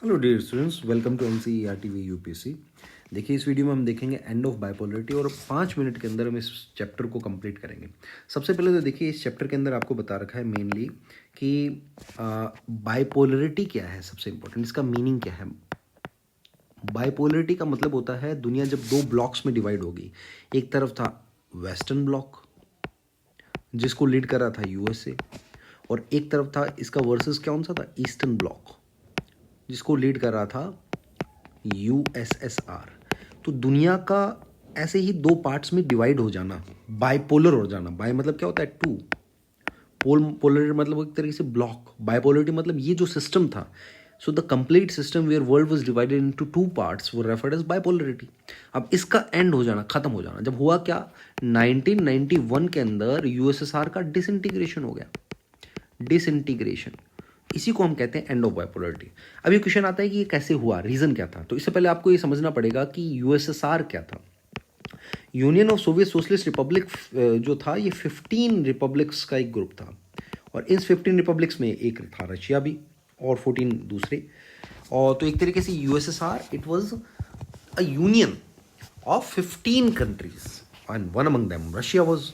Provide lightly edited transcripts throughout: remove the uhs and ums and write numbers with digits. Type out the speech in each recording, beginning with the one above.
Hello dear students, welcome to NCERT V UPSC. देखिए, इस video में हम देखेंगे एंड ऑफ बाइपोलरिटी और 5 मिनट के अंदर हम इस चैप्टर को कंप्लीट करेंगे। सबसे पहले तो देखिए, इस चैप्टर के अंदर आपको बता रखा है मेनली कि बाइपोलरिटी क्या है। सबसे इंपॉर्टेंट इसका मीनिंग क्या है। बाइपोलरिटी का मतलब होता है दुनिया जब दो ब्लॉक्स में डिवाइड होगी। एक तरफ था वेस्टर्न ब्लॉक जिसको लीड कर रहा था यूएसए, और एक तरफ था इसका वर्सेस कौन सा था, ईस्टर्न ब्लॉक जिसको लीड कर रहा था यूएसएसआर। तो दुनिया का ऐसे ही दो पार्ट्स में डिवाइड हो जाना, बाइपोलर हो जाना। बाय मतलब क्या होता है, टू। पोलरिटी मतलब एक तरीके से ब्लॉक। बाइपोलरिटी मतलब ये जो सिस्टम था, so the complete system where world was divided into two parts वो रेफर्ड एज बाइपोलरिटी। अब इसका एंड हो जाना, खत्म हो जाना, जब हुआ क्या, 1991 के अंदर यूएसएसआर का डिसइंटीग्रेशन हो गया। डिसइंटीग्रेशन, इसी को हम कहते हैं एंड ऑफ बाइपोलरिटी। अब ये क्वेश्चन आता है कि ये कैसे हुआ, रीजन क्या था। तो इससे पहले आपको ये समझना पड़ेगा कि यूएसएसआर क्या था। Union of Soviet socialist Republic जो था, ये 15 रिपब्लिक्स का एक ग्रुप था, और इस 15 रिपब्लिक्स में एक था रशिया भी, और 14 दूसरे। और तो एक तरीके से USSR it was a union of 15 countries and one among them Russia was.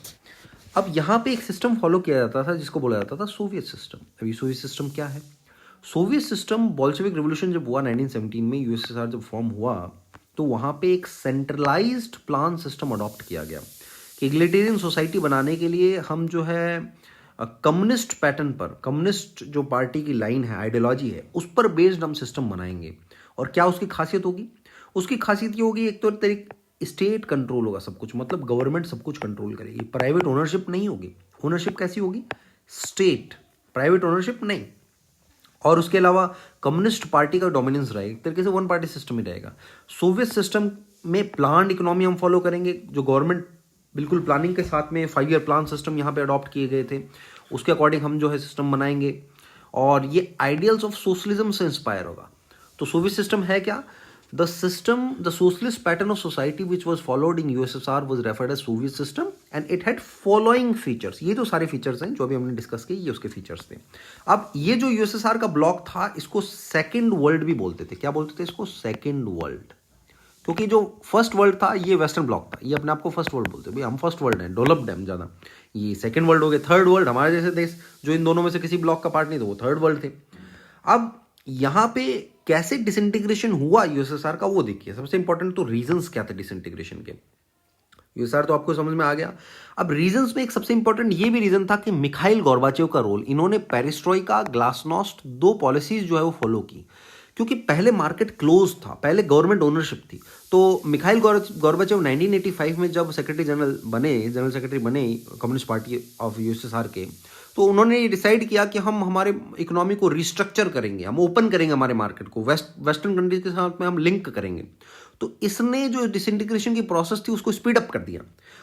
अब यहाँ पे एक सिस्टम फॉलो किया जाता था जिसको बोला जाता था सोवियत सिस्टम। अभी सोवियत सिस्टम क्या है? सोवियत सिस्टम, बोल्शेविक रिवोल्यूशन जब हुआ 1917 में, यूएसएसआर जब फॉर्म हुआ, तो वहाँ पे एक सेंट्रलाइज्ड प्लान सिस्टम अडॉप्ट किया गया कि इग्लिटेरियन सोसाइटी बनाने के लिए हम जो है कम्युनिस्ट पैटर्न पर, कम्युनिस्ट जो पार्टी की लाइन है, आइडियोलॉजी है, उस पर बेस्ड हम सिस्टम बनाएंगे। और क्या उसकी खासियत होगी? उसकी खासियत ये होगी, एक तो तरीके स्टेट कंट्रोल होगा सब कुछ, मतलब गवर्नमेंट सब कुछ कंट्रोल करेगी। प्राइवेट ओनरशिप नहीं होगी। ओनरशिप कैसी होगी? स्टेट, प्राइवेट ओनरशिप नहीं। और उसके अलावा कम्युनिस्ट पार्टी का डोमिनेंस रहेगा, एक तरीके से वन पार्टी सिस्टम ही रहेगा। सोवियत सिस्टम में प्लान्ड इकोनॉमी हम फॉलो करेंगे, जो गवर्नमेंट बिल्कुल प्लानिंग के साथ में 5 ईयर प्लान सिस्टम यहाँ पे अडॉप्ट किए गए थे, उसके अकॉर्डिंग हम जो है सिस्टम बनाएंगे, और ये आइडियल्स ऑफ सोशलिज्म से इंस्पायर होगा। तो सोवियत सिस्टम है क्या? The system, the socialist pattern of society which was followed in USSR was referred as Soviet system and it had following features। ये तो सारे फीचर्स हैं जो अभी हमने डिस्कस किए, ये उसके फीचर्स थे। अब ये जो यूएसएसआर का ब्लॉक था, इसको सेकेंड वर्ल्ड भी बोलते थे। क्या बोलते थे इसको? Second world. क्योंकि जो फर्स्ट वर्ल्ड था ये वेस्टर्न ब्लॉक था, ये अपने आप को फर्स्ट वर्ल्ड बोलते भाई, हम फर्स्ट वर्ल्ड हैं, डेवलप्ड हैं ज़्यादा। ये सेकेंड वर्ल्ड हो गए। थर्ड वर्ल्ड हमारे जैसे देश जो इन दोनों में से किसी ब्लॉक का पार्ट नहीं था, वो थर्ड वर्ल्ड थे। अब यहाँ पे कैसे डिसइंटीग्रेशन हुआ यूएसएसआर का, वो देखिए। सबसे इंपॉर्टेंट तो रीजंस क्या थे डिसइंटीग्रेशन के। यूएसएसआर तो आपको समझ में आ गया। अब रीजंस में एक सबसे इंपॉर्टेंट ये भी रीजन था कि मिखाइल गोर्बाचेव का रोल। इन्होंने पेरिस्ट्रोइका, ग्लासनोस्ट, दो पॉलिसीज जो है वो फॉलो की, क्योंकि पहले मार्केट क्लोज था, पहले गवर्नमेंट ओनरशिप थी। तो मिखाइल गोर्बाचेव 1985 में जब सेक्रेटरी जनरल बने, जनरल सेक्रेटरी बने कम्युनिस्ट पार्टी ऑफ यूएसएसआर के, तो उन्होंने ये डिसाइड किया कि हम हमारे इकोनॉमी को रिस्ट्रक्चर करेंगे, हम ओपन करेंगे हमारे मार्केट को, वेस्टर्न कंट्रीज के साथ में हम लिंक करेंगे। तो इसने जो डिसइंटीग्रेशन की प्रोसेस थी उसको स्पीड अप कर दिया।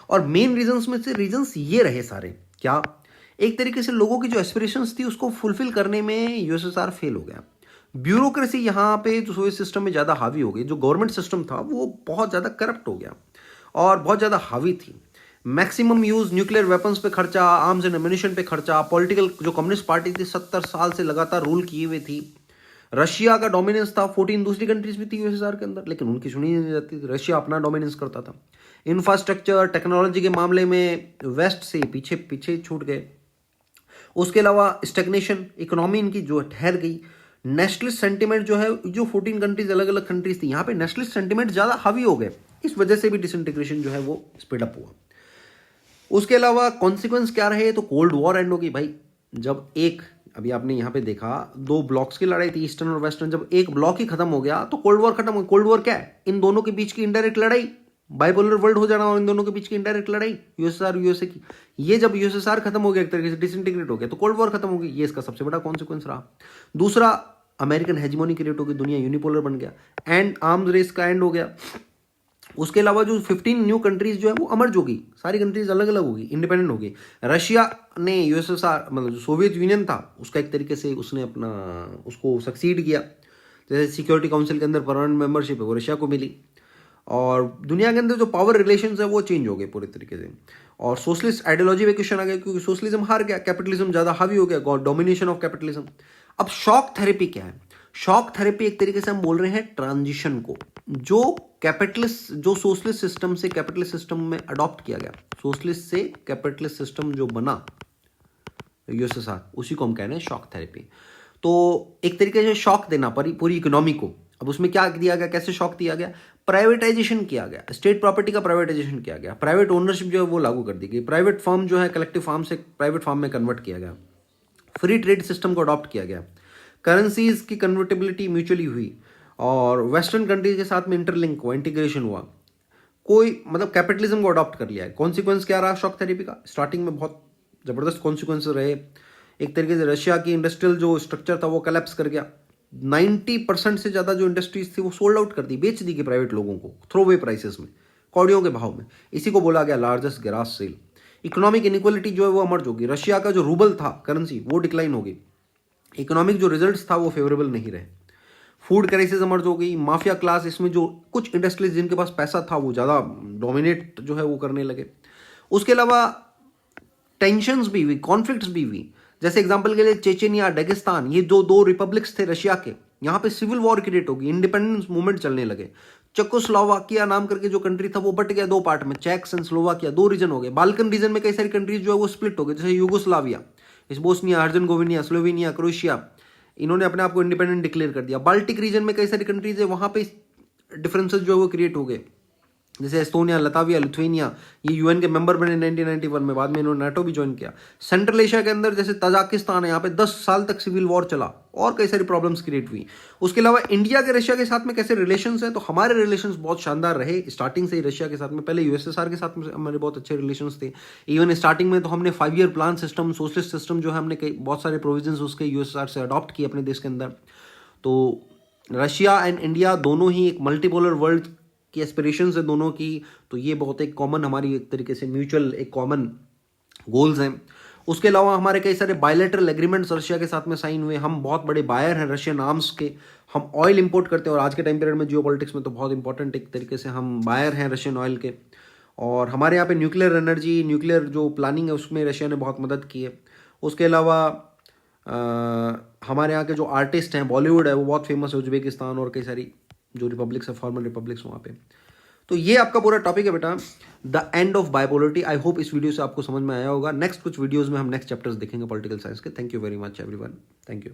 और मेन रीजंस में से रीजंस ये रहे सारे, क्या? एक तरीके से लोगों की जो एस्पिरेशंस थी उसको फुलफिल करने में यूएसएसआर फेल हो गया। ब्यूरोक्रेसी यहाँ पे जो सोवियत सिस्टम में ज़्यादा हावी हो गई, जो गवर्नमेंट सिस्टम था वो बहुत ज़्यादा करप्ट हो गया और बहुत ज़्यादा हावी थी। मैक्सिमम यूज न्यूक्लियर वेपन्स पे खर्चा, आर्म्स एंड एम्यूनिशन पे खर्चा। पॉलिटिकल जो कम्युनिस्ट पार्टी थी 70 साल से लगातार रूल किए हुए थी। रशिया का डोमिनेंस था, 14 दूसरी कंट्रीज भी थी यूएसएसआर के अंदर, लेकिन उनकी सुनी नहीं जाती थी। रशिया अपना डोमिनेंस करता था। इंफ्रास्ट्रक्चर, टेक्नोलॉजी के मामले में वेस्ट से पीछे पीछे छूट गए। उसके अलावा स्टेग्नेशन, इकोनॉमी इनकी जो ठहर गई। नेशनलिस्ट सेंटिमेंट जो है, जो 14 कंट्रीज अलग अलग कंट्रीज थी, यहाँ पे नेशनलिस्ट सेंटिमेंट ज़्यादा हावी हो गए। इस वजह से भी डिसइंटीग्रेशन जो है वो स्पीड अप हुआ। उसके अलावा कॉन्सिक्वेंस क्या रहे? तो कोल्ड वॉर एंड होगी भाई। जब एक, अभी आपने यहाँ पे देखा, दो ब्लॉक्स की लड़ाई थी, ईस्टर्न और वेस्टर्न, जब एक ब्लॉक ही खत्म हो गया तो कोल्ड वॉर खत्म हो गया। कोल्ड वॉर क्या है? इन दोनों के बीच की इनडायरेक्ट लड़ाई, बाइपोलर वर्ल्ड हो जाना और इन दोनों के बीच की इनडायरेक्ट लड़ाई, यूएसएसआर यूएसए की। ये जब यूएसएसआर खत्म हो गया, एक तरीके से डिसइंटीग्रेट हो गया, तो कोल्ड वॉर खत्म हो गई। ये इसका सबसे बड़ा कॉन्सिक्वेंस रहा। दूसरा, अमेरिकन हेजिमोनी क्रिएट हो गई, दुनिया यूनिपोलर बन गया, एंड आर्म्स रेस का एंड हो गया। उसके अलावा जो 15 न्यू कंट्रीज जो है वो अमर्ज होगी, सारी कंट्रीज अलग अलग होगी, इंडिपेंडेंट होगी। रशिया ने यूएसएसआर, मतलब जो सोवियत यूनियन था उसका एक तरीके से उसने अपना उसको सक्सीड किया। जैसे सिक्योरिटी काउंसिल के अंदर परमानेंट मेंबरशिप है वो रशिया को मिली, और दुनिया के अंदर जो पावर रिलेशंस है वो चेंज हो गए पूरे तरीके से। और सोशलिस्ट आइडियोलॉजी पे क्वेश्चन आ गया, क्योंकि सोशलिज्म हार गया, कैपिटलिज्म ज़्यादा हावी हो गया, डोमिनेशन ऑफ कैपिटलिज्म। अब शॉक थेरेपी क्या है? शॉक थेरेपी एक तरीके से हम बोल रहे हैं ट्रांजिशन को, जो कैपिटलिस्ट, जो सोशलिस्ट सिस्टम से कैपिटलिस्ट सिस्टम में अडॉप्ट किया गया, सोशलिस्ट से कैपिटलिस्ट सिस्टम जो बना यूएसएसआर, उसी को हम कह रहे हैं शॉक थेरेपी। तो एक तरीके से शॉक देना पूरी इकोनॉमी को। अब उसमें क्या दिया गया, कैसे शॉक दिया गया? प्राइवेटाइजेशन किया गया, स्टेट प्रॉपर्टी का प्राइवेटाइजेशन किया गया, प्राइवेट ओनरशिप जो है वो लागू कर दी गई, प्राइवेट फर्म जो है कलेक्टिव फार्म से प्राइवेट फार्म में कन्वर्ट किया गया, फ्री ट्रेड सिस्टम को अडॉप्ट किया गया, करेंसीज की कन्वर्टेबिलिटी म्यूचुअली हुई, और वेस्टर्न कंट्रीज के साथ में इंटरलिंक हुआ, इंटीग्रेशन हुआ, कोई मतलब कैपिटलिज्म को अडॉप्ट कर लिया है। कॉन्सिक्वेंस क्या रहा शॉक थेरेपी का? स्टार्टिंग में बहुत जबरदस्त कॉन्सिक्वेंस रहे। एक तरीके से रशिया की इंडस्ट्रियल जो स्ट्रक्चर था वो कलेप्स कर गया, 90% से ज़्यादा जो इंडस्ट्रीज थी वो सोल्ड आउट कर दी, बेच दी गई प्राइवेट लोगों को थ्रोवे प्राइसेस में, कौड़ियों के भाव में। इसी को बोला गया largest gross sale. Economic inequality जो है वो अमर्ज होगी, रशिया का जो रूबल था करेंसी वो डिक्लाइन होगी, इकोनॉमिक जो रिजल्ट्स था वो फेवरेबल नहीं रहे, फूड क्राइसिस अमर्ज हो गई, माफिया क्लास, इसमें जो कुछ इंडस्ट्रीज जिनके पास पैसा था वो ज़्यादा डोमिनेट जो है वो करने लगे। उसके अलावा टेंशंस भी हुई, कॉन्फ्लिक्ट्स भी हुई। जैसे एग्जांपल के लिए चेचेनिया, डेगिस्तान, ये जो दो रिपब्लिक्स थे रशिया के, यहाँ पे सिविल वॉर क्रिएट होगी, इंडिपेंडेंस मूवमेंट चलने लगे। चेकोस्लोवाकिया नाम करके जो कंट्री था वो बट गया दो पार्ट में, चेक्स एंड स्लोवाकिया, दो रीजन हो गए। बाल्कन रीजन में कई सारी कंट्रीज जो है वो स्प्लिट हो गए, जैसे यूगोस्लाविया, इस बोस्निया हर्जनगोविनिया, स्लोवेनिया, क्रोएशिया, इन्होंने अपने आप को इंडिपेंडेंट डिक्लेयर कर दिया। बाल्टिक रीजन में कई सारी कंट्रीज है, वहां पे डिफरेंसेस जो है वो क्रिएट हो गए, जैसे एस्टोनिया, लताविया, लिथुएनिया, ये यूएन के मेंबर बने 1991 में, बाद में इन्होंने नाटो भी ज्वाइन किया। सेंट्रल एशिया के अंदर जैसे तजाकिस्तान है, यहाँ पे 10 साल तक सिविल वॉर चला और कई सारी प्रॉब्लम्स क्रिएट हुई। उसके अलावा इंडिया के रशिया के साथ में कैसे रिलेशंस हैं, तो हमारे रिलेशंस बहुत शानदार रहे स्टार्टिंग से ही रशिया के साथ में। पहले यूएसएसआर के साथ में हमारे बहुत अच्छे रिलेशंस थे, इवन स्टार्टिंग में तो हमने 5 year plan system, socialist system जो है हमने बहुत सारे प्रोविजंस उसके यूएसएसआर से अडॉप्ट किए अपने देश के अंदर। तो रशिया एंड इंडिया दोनों ही एक मल्टीपोलर वर्ल्ड की एस्पिरेशंस है दोनों की, तो ये बहुत एक कॉमन हमारी एक तरीके से म्यूचुअल एक कॉमन गोल्स हैं। उसके अलावा हमारे कई सारे बायलैटरल एग्रीमेंट्स रशिया के साथ में साइन हुए। हम बहुत बड़े बायर हैं रशियन आर्म्स के, हम ऑयल इंपोर्ट करते हैं और आज के टाइम पीरियड में जियोपॉलिटिक्स में तो बहुत इंपॉर्टेंट एक तरीके से हम बायर हैं रशियन ऑयल के। और हमारे यहाँ पे न्यूक्लियर एनर्जी, न्यूक्लियर जो प्लानिंग है उसमें रशिया ने बहुत मदद की है। उसके अलावा हमारे यहाँ के जो आर्टिस्ट हैं, बॉलीवुड है वो बहुत फेमस है, उज्बेकिस्तान और कई सारी जो रिपब्लिक्स है, फॉर्मर रिपब्लिक्स वहाँ पे। तो ये आपका पूरा टॉपिक है बेटा, the end of bipolarity. I hope इस वीडियो से आपको समझ में आया होगा। नेक्स्ट कुछ वीडियोस में हम नेक्स्ट चैप्टर्स देखेंगे पॉलिटिकल साइंस के। Thank you very much everyone, thank you.